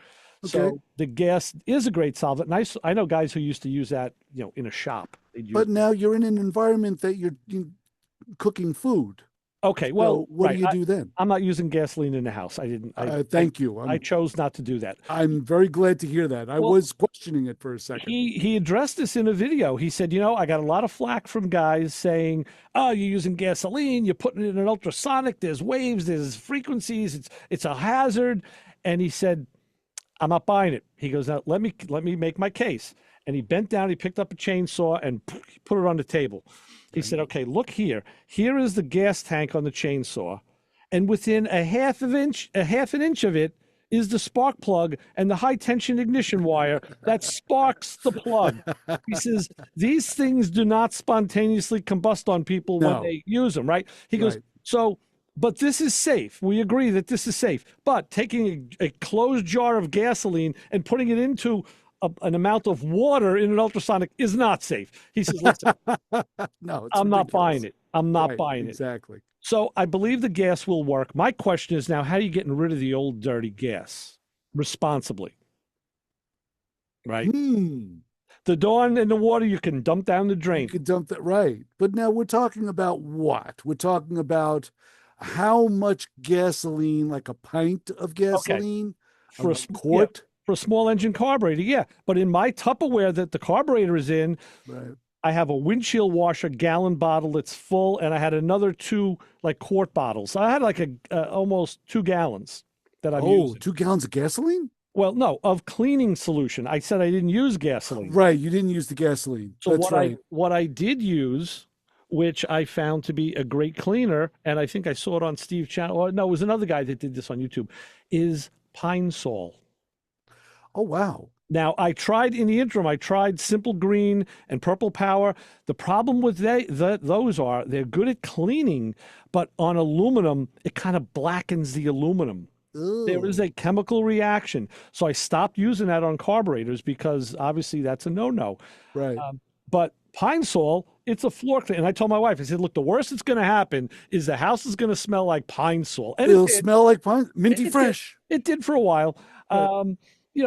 Okay. So the gas is a great solvent. And I know guys who used to use that, in a shop. But now you're in an environment that you're cooking food. Okay, well, so what do you do then? I'm not using gasoline in the house. Thank you. I chose not to do that. I'm very glad to hear that. I was questioning it for a second. He addressed this in a video. He said, I got a lot of flack from guys saying, oh, you're using gasoline, you're putting it in an ultrasonic, there's waves, there's frequencies, it's a hazard. And he said, I'm not buying it. He goes, now let me make my case. And he bent down, he picked up a chainsaw and put it on the table. He said, okay, look here. Here is the gas tank on the chainsaw. And within a half an inch of it is the spark plug and the high tension ignition wire that sparks the plug. He says, these things do not spontaneously combust on people when they use them, right? He goes, but this is safe. We agree that this is safe. But taking a closed jar of gasoline and putting it into an amount of water in an ultrasonic is not safe. He says, listen, I'm not buying it. I'm not buying it. Exactly. So I believe the gas will work. My question is now, how are you getting rid of the old dirty gas responsibly? Right? The Dawn and the water, you can dump down the drain. You can dump that, right. But now we're talking about what? We're talking about how much gasoline, like a pint of gasoline, for a quart? Yeah. For a small engine carburetor, yeah. But in my Tupperware that the carburetor is in, I have a windshield washer gallon bottle that's full, and I had another 2 quart bottles. So I had almost 2 gallons that I'm using. 2 gallons of gasoline? Well, no, of cleaning solution. I said I didn't use gasoline. Right, you didn't use the gasoline. So what I did use, which I found to be a great cleaner, and I think I saw it on Steve's channel. Or no, it was another guy that did this on YouTube, is Pine Sol. Oh, wow. Now, I tried in the interim, I tried Simple Green and Purple Power. The problem with those are they're good at cleaning, but on aluminum, it kind of blackens the aluminum. Ooh. There is a chemical reaction. So I stopped using that on carburetors because obviously that's a no-no. Right. But Pine Sol, it's a floor cleaner. And I told my wife, I said, look, the worst that's going to happen is the house is going to smell like Pine Sol. And it'll smell like minty fresh. It did for a while. Right.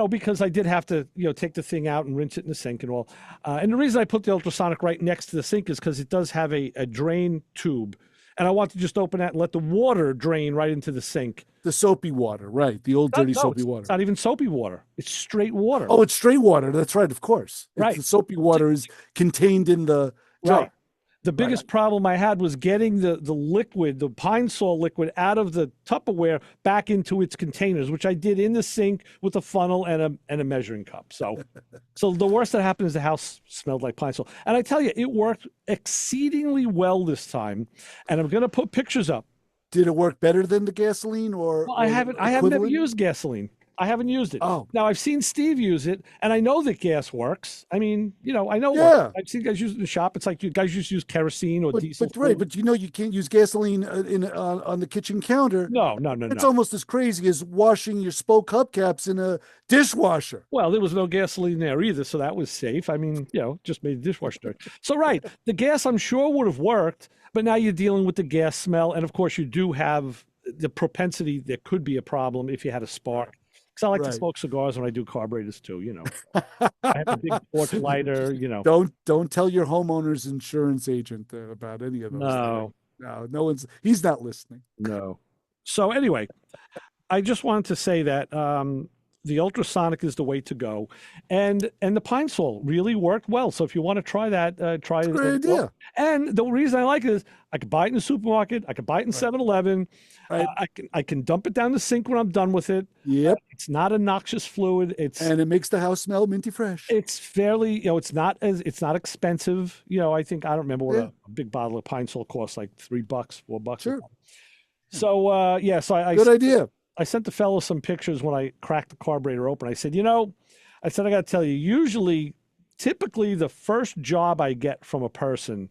Because I did have to, take the thing out and rinse it in the sink and all. And the reason I put the ultrasonic right next to the sink is because it does have a drain tube. And I want to just open that and let the water drain right into the sink. The soapy water, right. The old dirty soapy water. It's not even soapy water. It's straight water. Oh, it's straight water. That's right, of course. Right. The soapy water is contained in the jar. Right. The biggest problem I had was getting the liquid, the Pine Sol liquid, out of the Tupperware back into its containers, which I did in the sink with a funnel and a measuring cup. So the worst that happened is the house smelled like Pine Sol. And I tell you, it worked exceedingly well this time. And I'm going to put pictures up. Did it work better than the gasoline or? Well, I haven't ever used gasoline. I haven't used it. Oh. Now, I've seen Steve use it, and I know that gas works. I mean, I know. Yeah. I've seen guys use it in the shop. It's like you guys just use kerosene or diesel. But you can't use gasoline on the kitchen counter. No. It's almost as crazy as washing your spoke hubcaps in a dishwasher. Well, there was no gasoline there either, so that was safe. I mean, just made the dishwasher dirty. So, right, the gas I'm sure would have worked, but now you're dealing with the gas smell, and of course you do have the propensity there could be a problem if you had a spark. Because I like to smoke cigars when I do carburetors too, I have a big porch lighter, Don't tell your homeowner's insurance agent about any of those. No. He's not listening. No. So anyway, I just wanted to say that the ultrasonic is the way to go, and the Pine Sol really worked well. So if you want to try that, try it. Great idea. And the reason I like it is I could buy it in the supermarket. I could buy it in 7-Eleven. Right. I can dump it down the sink when I'm done with it. Yep. It's not a noxious fluid. And it makes the house smell minty fresh. It's fairly, it's not expensive. I think, I don't remember what a big bottle of Pine Sol costs, like $3, $4. Sure. So, so I good idea. I sent the fellow some pictures when I cracked the carburetor open. I said, I got to tell you, typically the first job I get from a person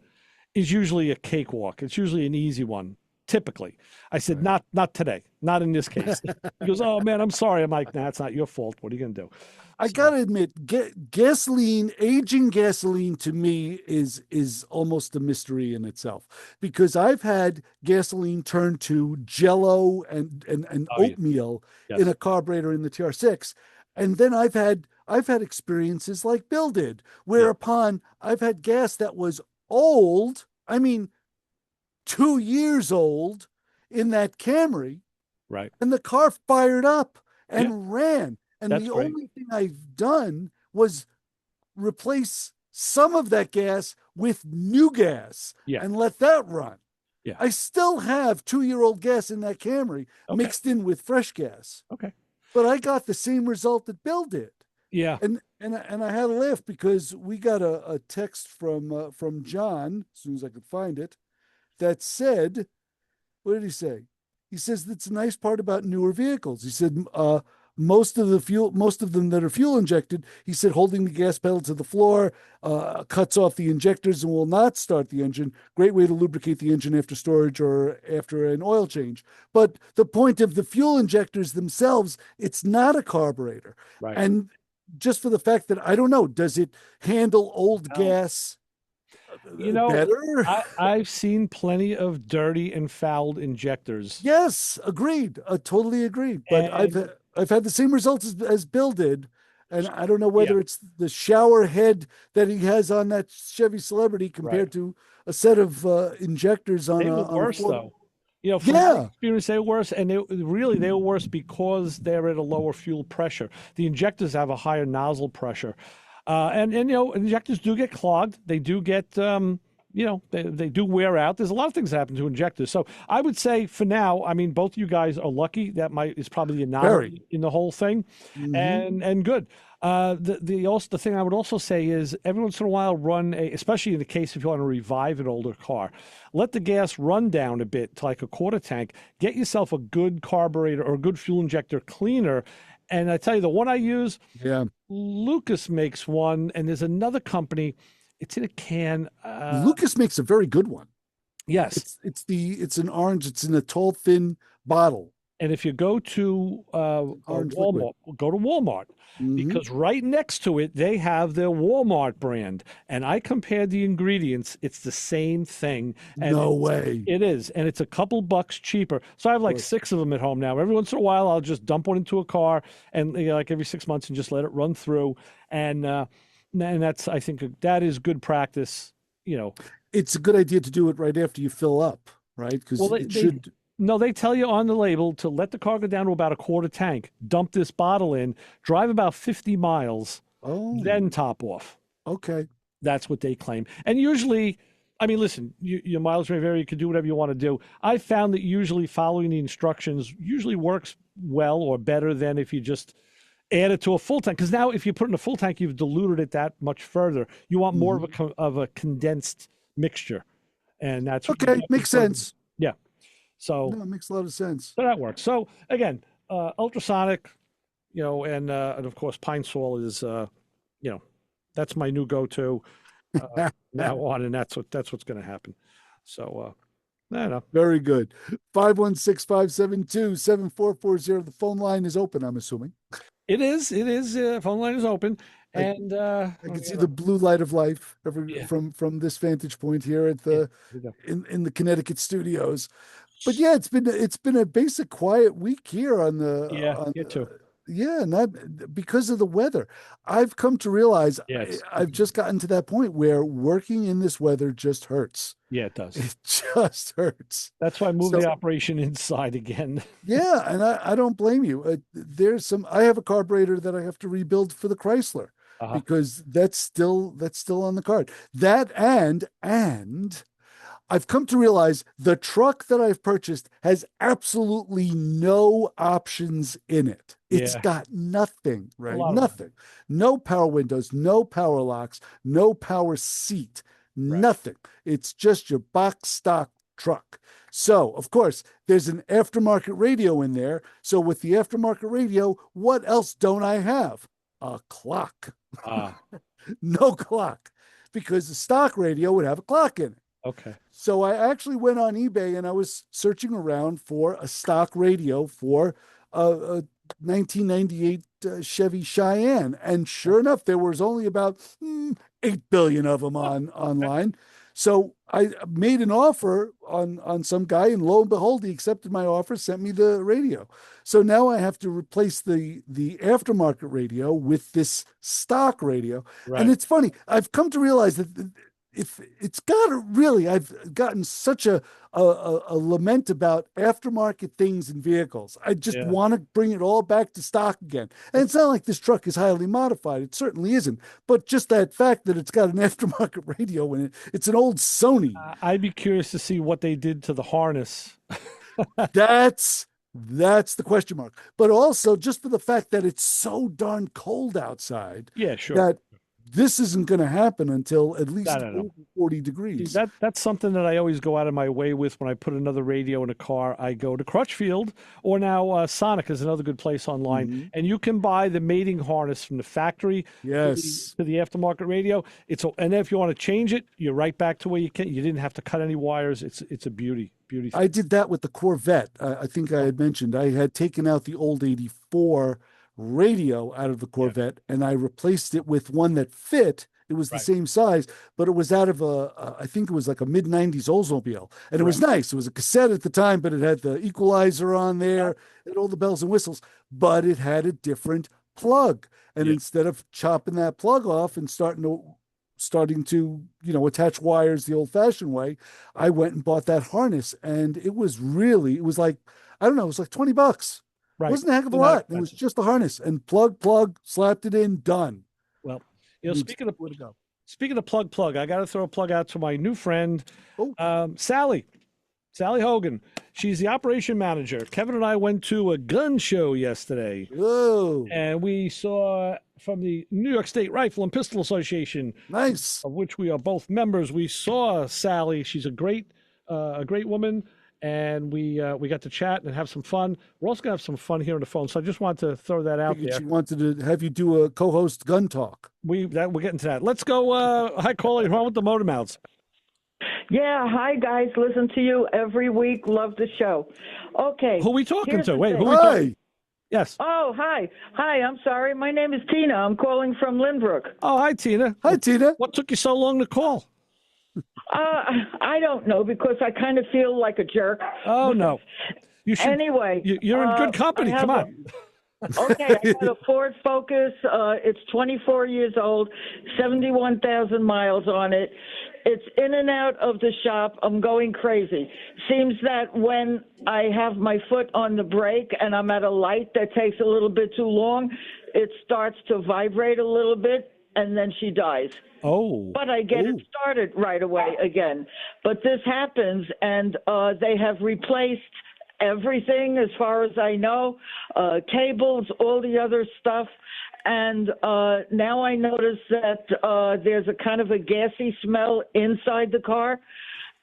is usually a cakewalk. It's usually an easy one. Typically, I said, not today, not in this case. He goes, oh man, I'm sorry. I'm like, nah, it's not your fault. What are you going to do? I gotta admit, aging gasoline to me is almost a mystery in itself, because I've had gasoline turn to Jello and oatmeal in a carburetor in the TR6, and then I've had experiences like Bill did, whereupon I've had gas that was old. I mean, 2 years old in that Camry, right? And the car fired up and ran. And That's the right. only thing I've done was replace some of that gas with new gas and let that run. Yeah. I still have 2-year-old gas in that Camry mixed in with fresh gas. Okay. But I got the same result that Bill did. Yeah. And I had a laugh because we got a text from John, as soon as I could find it, that said, what did he say? He says that's a nice part about newer vehicles. He said most of them that are fuel injected, he said, holding the gas pedal to the floor cuts off the injectors and will not start the engine. Great way to lubricate the engine after storage or after an oil change. But the point of the fuel injectors themselves, it's not a carburetor. Right. And just for the fact that, I don't know, does it handle old gas better? I've seen plenty of dirty and fouled injectors. Yes, agreed. Totally agreed. But I've had the same results as Bill did. And I don't know whether it's the shower head that he has on that Chevy Celebrity compared to a set of injectors on They were worse, though. From my experience, they were worse. And they were worse because they're at a lower fuel pressure. The injectors have a higher nozzle pressure. And injectors do get clogged. They do get, they do wear out. There's a lot of things that happen to injectors. So I would say for now, I mean, both you guys are lucky. That is probably the anomaly in the whole thing, and good. The thing I would also say is every once in a while run especially in the case if you want to revive an older car, let the gas run down a bit to like a quarter tank. Get yourself a good carburetor or a good fuel injector cleaner. And I tell you, the one I use, Yeah. Lucas makes one, and there's another company. It's in a can. Lucas makes a very good one. Yes. It's an orange. It's in a tall, thin bottle. And if you go to Walmart, go to Walmart, because right next to it, they have their Walmart brand. And I compared the ingredients. It's the same thing. And No way. It is. And it's a couple bucks cheaper. So I have like 6 of them at home now. Every once in a while, I'll just dump one into a car and like every 6 months and just let it run through. And that's, I think that is good practice, It's a good idea to do it right after you fill up, right? Because it should... No, they tell you on the label to let the car go down to about a quarter tank, dump this bottle in, drive about 50 miles, then top off. Okay. That's what they claim. And usually, I mean, listen, your mileage may vary. You can do whatever you want to do. I found that usually following the instructions usually works well or better than if you just add it to a full tank. Because now if you put it in a full tank, you've diluted it that much further. You want more of a condensed mixture. And that's okay. Makes sense. Yeah. So it makes a lot of sense. So that works. So again, ultrasonic, and of course Pine Sol is, that's my new go-to now on, and that's what's going to happen. So I don't know. Very good. 516-572-7440. The phone line is open, I'm assuming. It is. Phone line is open. And I can see the blue light of life from this vantage point here at the in the Connecticut studios. But yeah, it's been a basic quiet week here on the not because of the weather. I've come to realize I've just gotten to that point where working in this weather just hurts. Yeah, it does. It just hurts. That's why I moved the operation inside again. Yeah, and I don't blame you. I have a carburetor that I have to rebuild for the Chrysler because that's still on the card. That and I've come to realize the truck that I've purchased has absolutely no options in it. It's got nothing, right? Nothing. No power windows, no power locks, no power seat, nothing. It's just your box stock truck. So, of course, there's an aftermarket radio in there. So with the aftermarket radio, what else don't I have? A clock. No clock, because the stock radio would have a clock in it. Okay. So I actually went on eBay and I was searching around for a stock radio for a 1998 Chevy Cheyenne. And sure enough, there was only about 8 billion of them online. So I made an offer on some guy, and lo and behold, he accepted my offer, sent me the radio. So now I have to replace the aftermarket radio with this stock radio. Right. And it's funny, I've come to realize that if it's got to really, I've gotten such a lament about aftermarket things in vehicles. I just want to bring it all back to stock again. And it's not like this truck is highly modified. It certainly isn't. But just that fact that it's got an aftermarket radio in it, it's an old Sony. I'd be curious to see what they did to the harness. That's the question mark. But also just for the fact that it's so darn cold outside. Yeah, sure. That this isn't going to happen until at least 40 degrees. That's something that I always go out of my way with when I put another radio in a car. I go to Crutchfield, or now Sonic is another good place online, and you can buy the mating harness from the factory to the aftermarket radio. And if you want to change it, you're right back to where you didn't have to cut any wires. It's a beauty. I did that with the Corvette. I think I had mentioned I had taken out the old 84 radio out of the Corvette and I replaced it with one that fit. It was the same size, but it was out of I think it was like a mid-90s Oldsmobile. And it was nice. It was a cassette at the time, but it had the equalizer on there and all the bells and whistles, but it had a different plug. And instead of chopping that plug off and starting to attach wires the old-fashioned way, I went and bought that harness, and it was like, I don't know, it was like $20. Right. It wasn't a heck of a lot. It was just a harness and plug, slapped it in, done. Well, speaking of plug, I got to throw a plug out to my new friend, Sally Hogan. She's the operation manager. Kevin and I went to a gun show yesterday. Whoa. And we saw from the New York State Rifle and Pistol Association, nice, of which we are both members. We saw Sally. She's a great woman. and we got to chat and have some fun. We're also gonna have some fun here on the phone. So I just wanted to throw that out there. She wanted to have you do a co-host gun talk. We're getting to that. Let's go. Hi, caller. You're on with the Motor Mouths. Yeah, hi guys. Listen to you every week. Love the show. Okay. Who are we talking to? Wait, who are we talking? Yes. Oh, hi. Hi, I'm sorry. My name is Tina. I'm calling from Lynbrook. Oh, hi, Tina. Hi, Tina. What took you so long to call? I don't know, because I kind of feel like a jerk. Oh, no. You should. Anyway. You're in good company. Come on. Okay, I got a Ford Focus. It's 24 years old, 71,000 miles on it. It's in and out of the shop. I'm going crazy. Seems that when I have my foot on the brake and I'm at a light that takes a little bit too long, it starts to vibrate a little bit, and then she dies. Oh. But I get it started right away again. But this happens, and they have replaced everything as far as I know, cables, all the other stuff. And now I notice that there's a kind of a gassy smell inside the car.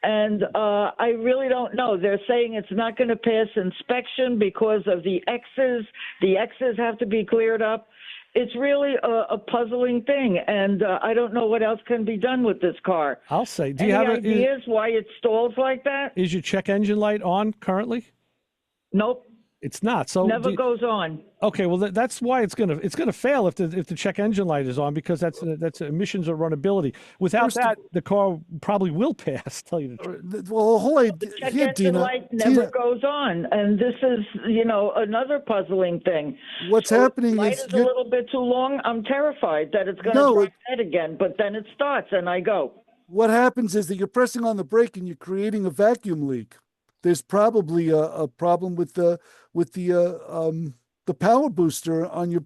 And I really don't know. They're saying it's not going to pass inspection because of the X's. The X's have to be cleared up. It's really a puzzling thing, and I don't know what else can be done with this car. I'll say. Do Any you have ideas why it stalls like that? Is your check engine light on currently? Nope. It's not. So never goes on. Okay, well that's why it's gonna fail if the check engine light is on, because that's emissions or runnability. Without that, the car probably will pass. Tell you the truth. Well, hold on. The check engine light never goes on, and this is another puzzling thing. What's happening light is a little bit too long. I'm terrified that it's going to drop dead again, but then it starts and I go. What happens is that you're pressing on the brake and you're creating a vacuum leak. There's probably a problem with the power booster in your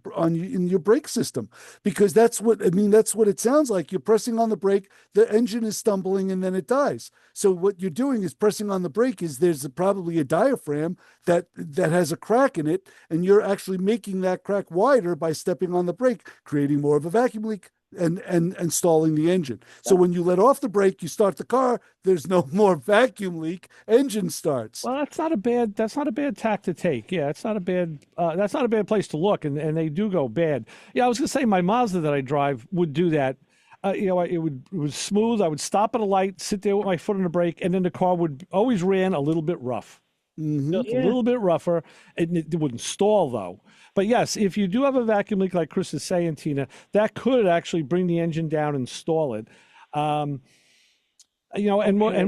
brake system, because that's what it sounds like. You're pressing on the brake, the engine is stumbling, and then it dies. So what you're doing is pressing on the brake. There's probably a diaphragm that has a crack in it, and you're actually making that crack wider by stepping on the brake, creating more of a vacuum leak and stalling the engine. So when you let off the brake, you start the car, there's no more vacuum leak, engine starts. Well, that's not a bad tack to take. Yeah, it's not a bad that's not a bad place to look, and they do go bad. Yeah, I was gonna say my Mazda that I drive would do that. It was smooth. I would stop at a light, sit there with my foot on the brake, and then the car would always ran a little bit rough. Mm-hmm. Just a little bit rougher. It wouldn't stall though. But yes, if you do have a vacuum leak, like Chris is saying, Tina, that could actually bring the engine down and stall it. And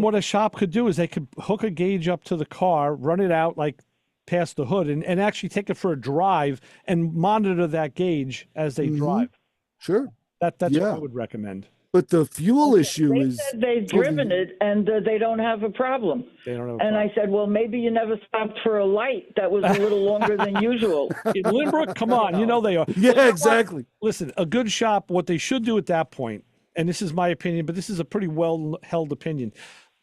what a shop could do is they could hook a gauge up to the car, run it out like past the hood, and actually take it for a drive and monitor that gauge as they drive. Sure. That's what I would recommend. But the fuel issue is... They said they've driven it, and they don't have a problem. They don't have a problem. I said, well, maybe you never stopped for a light that was a little longer than usual. In Lynbrook, come on, they are. Yeah, exactly. Listen, a good shop, what they should do at that point, and this is my opinion, but this is a pretty well-held opinion.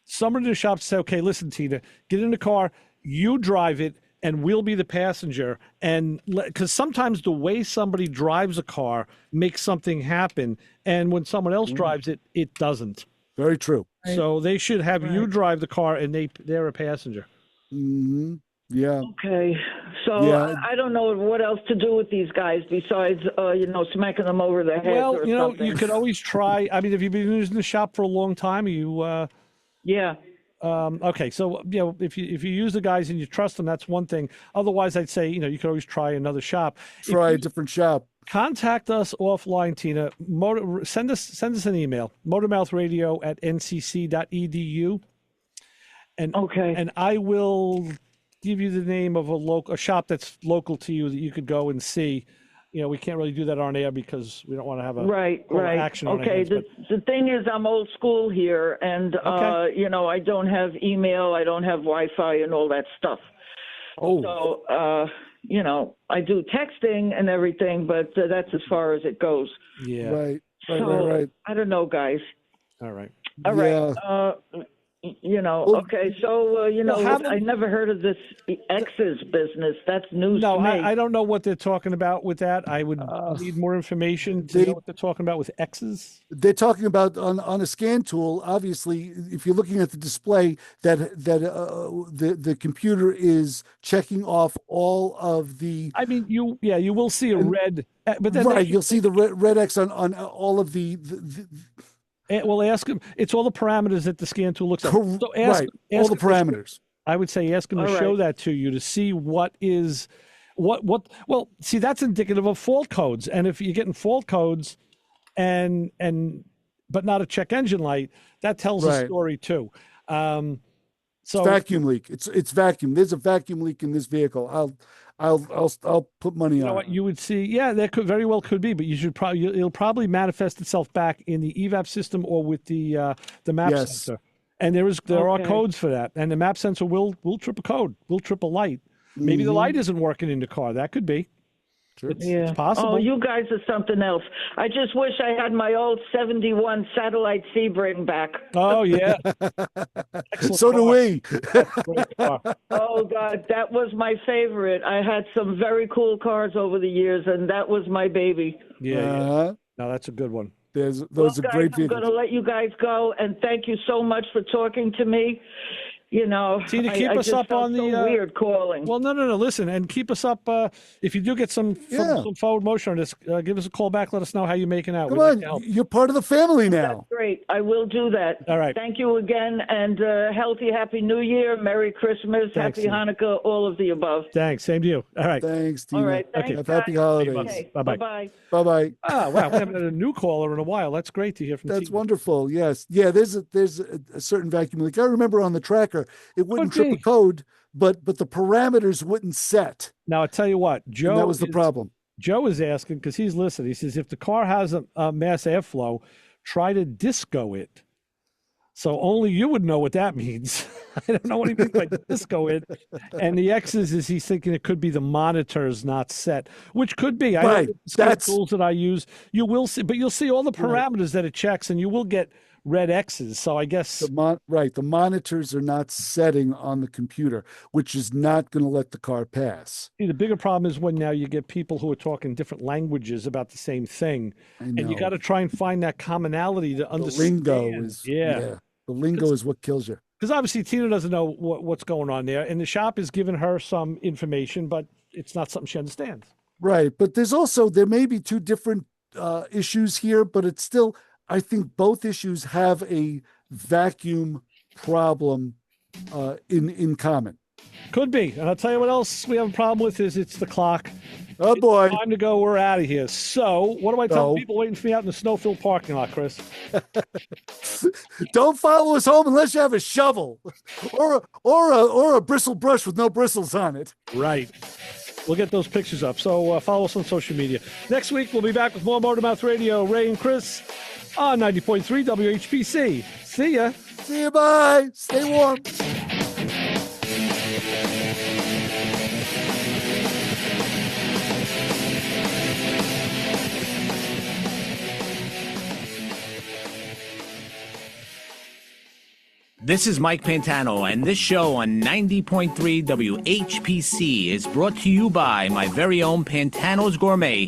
Someone in the shop say, okay, listen, Tina, get in the car, you drive it, and we'll be the passenger. And because sometimes the way somebody drives a car makes something happen, and when someone else drives it, it doesn't. Very true. So they should have you drive the car, and they're a passenger. Mm-hmm. Yeah. Okay. So I don't know what else to do with these guys besides, smacking them over the head. Well, or something. you could always try. I mean, have you been using the shop for a long time? Are you? Yeah. Okay, so if you use the guys and you trust them, that's one thing. Otherwise, I'd say you could always try another shop. Try a different shop. Contact us offline, Tina. Send us an email, motormouthradio@ncc.edu, and I will give you the name of a shop that's local to you that you could go and see. We can't really do that on air because we don't want to have a action on okay. The thing is, I'm old school here, and I don't have email, I don't have Wi-Fi, and all that stuff. Oh. So I do texting and everything, but that's as far as it goes. Yeah. Right. So, I don't know, guys. All right. All right. Okay, so I never heard of this X's business. That's news to me. I don't know what they're talking about with that. I would need more information to know what they're talking about with X's. They're talking about on a scan tool. Obviously, if you're looking at the display, that the computer is checking off all of the. I mean, you will see a red, but then you'll see the red X on all of the well, ask him. It's all the parameters that the scan tool looks at. So all the parameters. I would say ask him to show that to you to see what is what. Well, see, that's indicative of fault codes, and if you're getting fault codes, but not a check engine light, that tells a story too. So it's vacuum leak. It's vacuum. There's a vacuum leak in this vehicle. I'll put money on. You know what you would see? Yeah, that could very well could be, but it'll probably manifest itself back in the evap system or with the map sensor. And there are codes for that, and the map sensor will trip a code, will trip a light. Maybe the light isn't working in the car. That could be. It's possible. Oh, you guys are something else. I just wish I had my old 71 satellite Sebring back. Oh, yeah. So do we. Oh, God, that was my favorite. I had some very cool cars over the years, and that was my baby. Yeah. No, that's a good one. Those are guys, great vehicles. I'm going to let you guys go, and thank you so much for talking to me. See, to keep us up on the weird calling. Well, no. Listen, and keep us up. If you do get some forward motion on this, give us a call back. Let us know how you're making out. Come on, you're part of the family now. That's great. I will do that. All right. Thank you again, and happy New Year, Merry Christmas, Happy Hanukkah, all of the above. Thanks. Same to you. All right. Thanks, Tina. All right. Thanks, Happy holidays. Okay. Bye-bye. Bye-bye. Bye-bye. Wow. We haven't had a new caller in a while. That's great to hear from. That's wonderful. Yes. Yeah. There's a certain vacuum leak. I remember on the tracker, it wouldn't trip a code, but the parameters wouldn't set. Now I tell you what, Joe. And that was the problem. Joe is asking because he's listening. He says if the car has a mass airflow, try to disco it. So only you would know what that means. I don't know what he means by disco it. And the X's is he's thinking it could be the monitors not set, which could be. I know that's tools that I use. You will see, but you'll see all the parameters that it checks, and you will get red X's. So I guess the monitors are not setting on the computer, which is not going to let the car pass. See, the bigger problem is when now you get people who are talking different languages about the same thing, and you got to try and find that commonality to understand. The lingo is the lingo is what kills you. Because obviously Tina doesn't know what's going on there, and the shop is giving her some information, but it's not something she understands. Right, but there may be two different issues here, but it's still. I think both issues have a vacuum problem in common. Could be. And I'll tell you what else we have a problem with is it's the clock. Oh, boy. It's time to go. We're out of here. So what do I tell people waiting for me out in the snow-filled parking lot, Chris? Don't follow us home unless you have a shovel or a bristle brush with no bristles on it. Right. We'll get those pictures up. So follow us on social media. Next week, we'll be back with more Motormouth Radio. Ray and Chris on 90.3 WHPC. See ya. See you. Bye. Stay warm. This is Mike Pantano, and this show on 90.3 WHPC is brought to you by my very own Pantano's Gourmet